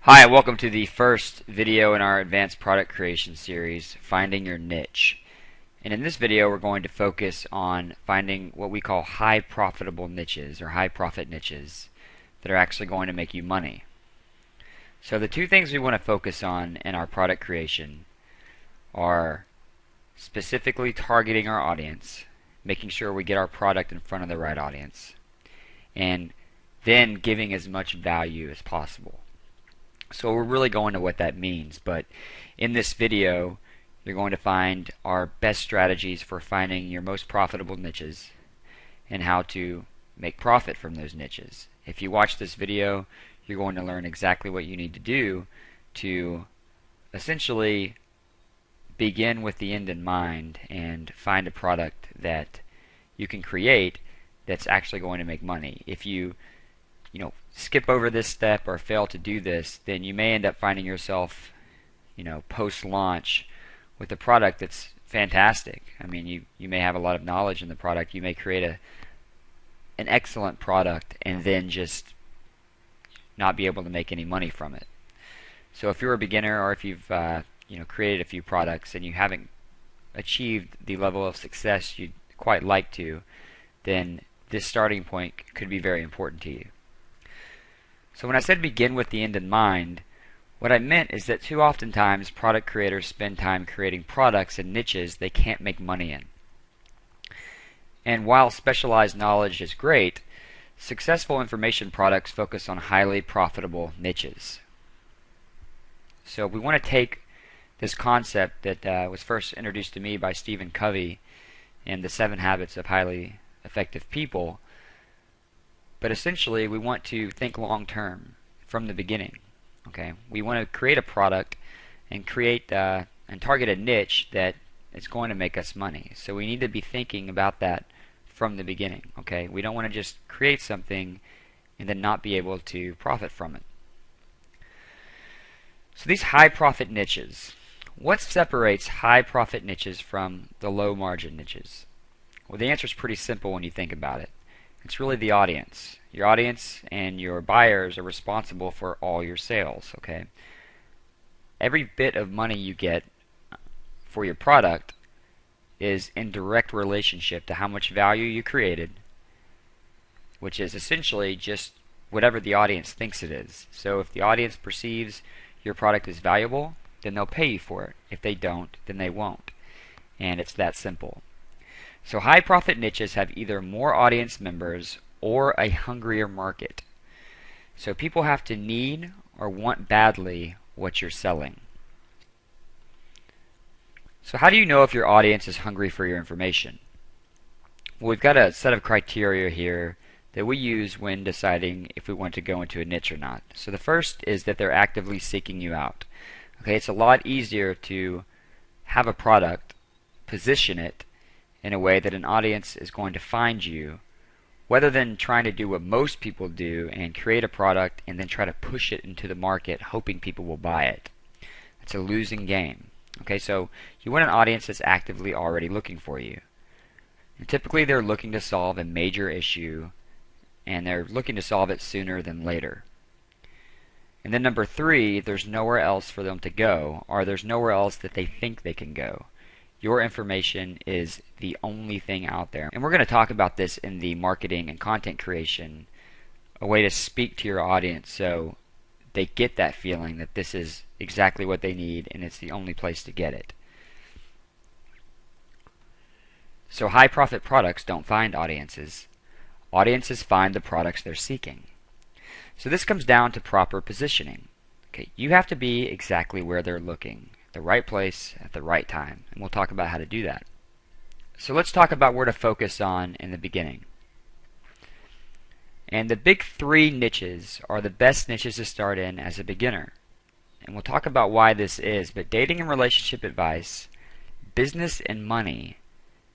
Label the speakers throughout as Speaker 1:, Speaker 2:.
Speaker 1: Hi, welcome to the first video in our advanced product creation series, Finding Your Niche. And in this video we're going to focus on finding what we call high profitable niches or high profit niches that are actually going to make you money. So the two things we want to focus on in our product creation are specifically targeting our audience, making sure we get our product in front of the right audience, and then giving as much value as possible. So we're really going to what that means, but in this video you're going to find our best strategies for finding your most profitable niches and how to make profit from those niches. If you watch this video, you're going to learn exactly what you need to do to essentially begin with the end in mind and find a product that you can create that's actually going to make money. If you skip over this step or fail to do this, then you may end up finding yourself, post-launch with a product that's fantastic. I mean, you may have a lot of knowledge in the product. You may create an excellent product and then just not be able to make any money from it. So if you're a beginner, or if you've created a few products and you haven't achieved the level of success you'd quite like to, then this starting point could be very important to you. So when I said begin with the end in mind, what I meant is that too oftentimes product creators spend time creating products and niches they can't make money in. And while specialized knowledge is great, successful information products focus on highly profitable niches. So we want to take this concept that was first introduced to me by Stephen Covey in the 7 Habits of Highly Effective People. But essentially, we want to think long term from the beginning. Okay, we want to create a product and create and target a niche that is going to make us money. So we need to be thinking about that from the beginning. Okay, we don't want to just create something and then not be able to profit from it. So these high profit niches, what separates high profit niches from the low margin niches? Well, the answer is pretty simple when you think about it. It's really the audience. Your audience and your buyers are responsible for all your sales, okay? Every bit of money you get for your product is in direct relationship to how much value you created, which is essentially just whatever the audience thinks it is. So if the audience perceives your product as valuable, then they'll pay you for it. If they don't, then they won't. And it's that simple. So high profit niches have either more audience members or a hungrier market. So people have to need or want badly what you're selling. So how do you know if your audience is hungry for your information? Well, we've got a set of criteria here that we use when deciding if we want to go into a niche or not. So the first is that they're actively seeking you out. Okay, it's a lot easier to have a product, position it in a way that an audience is going to find you, rather than trying to do what most people do and create a product and then try to push it into the market hoping people will buy it. It's a losing game. Okay, so you want an audience that's actively already looking for you. And typically they're looking to solve a major issue, and they're looking to solve it sooner than later. And then number 3, there's nowhere else for them to go, or there's nowhere else that they think they can go. Your information is the only thing out there. And we're going to talk about this in the marketing and content creation, a way to speak to your audience so they get that feeling that this is exactly what they need and it's the only place to get it. So high profit products don't find audiences. Audiences find the products they're seeking. So this comes down to proper positioning. Okay, you have to be exactly where they're looking. The right place at the right time, and we'll talk about how to do that. So let's talk about where to focus on in the beginning. And the big 3 niches are the best niches to start in as a beginner. And we'll talk about why this is, but dating and relationship advice, business and money,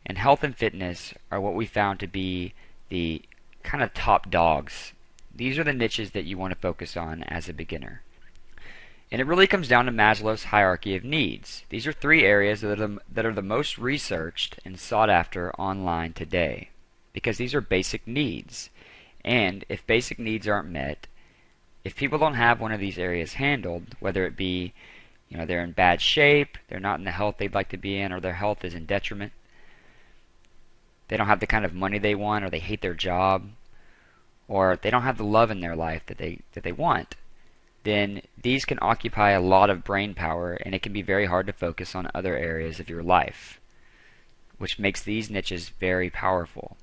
Speaker 1: and health and fitness are what we found to be the kind of top dogs. These are the niches that you want to focus on as a beginner. And it really comes down to Maslow's hierarchy of needs. These are 3 areas that are the most researched and sought after online today, because these are basic needs. And if basic needs aren't met, If people don't have one of these areas handled, whether it be they're in bad shape, they're not in the health they'd like to be in, or their health is in detriment, they don't have the kind of money they want, or they hate their job, or they don't have the love in their life that they want, then these can occupy a lot of brain power, and it can be very hard to focus on other areas of your life, which makes these niches very powerful.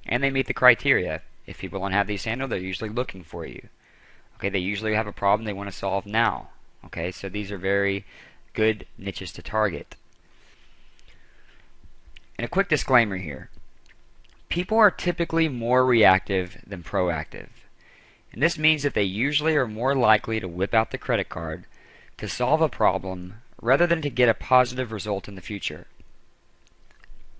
Speaker 1: And they meet the criteria. If people don't have these handled, they're usually looking for you. Okay, they usually have a problem they want to solve now. Okay, so these are very good niches to target. And a quick disclaimer here. People are typically more reactive than proactive. And this means that they usually are more likely to whip out the credit card to solve a problem rather than to get a positive result in the future.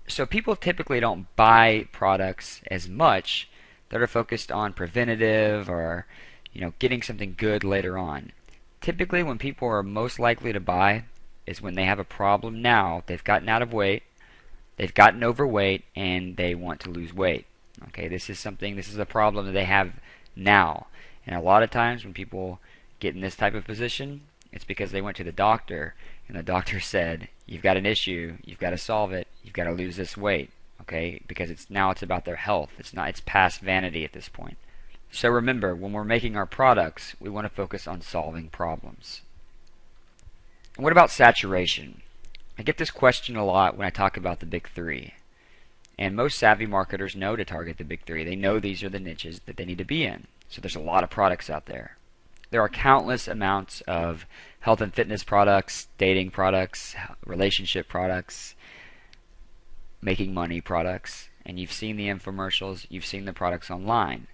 Speaker 1: So people typically don't buy products as much that are focused on preventative or getting something good later on. Typically when people are most likely to buy is when they have a problem now. They've gotten out of weight, they've gotten overweight, and they want to lose weight. Okay, this is a problem that they have now. And a lot of times when people get in this type of position, it's because they went to the doctor and the doctor said, you've got an issue, you've got to solve it, you've got to lose this weight. Okay, because it's about their health. It's past vanity at this point. So remember, when we're making our products, we want to focus on solving problems. And what about saturation? I get this question a lot when I talk about the big three. And most savvy marketers know to target the big three. They know these are the niches that they need to be in. So there's a lot of products out there. There are countless amounts of health and fitness products, dating products, relationship products, making money products, and you've seen the infomercials, you've seen the products online.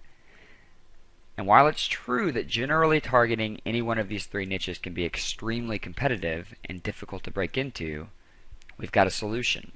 Speaker 1: And while it's true that generally targeting any one of these three niches can be extremely competitive and difficult to break into, we've got a solution.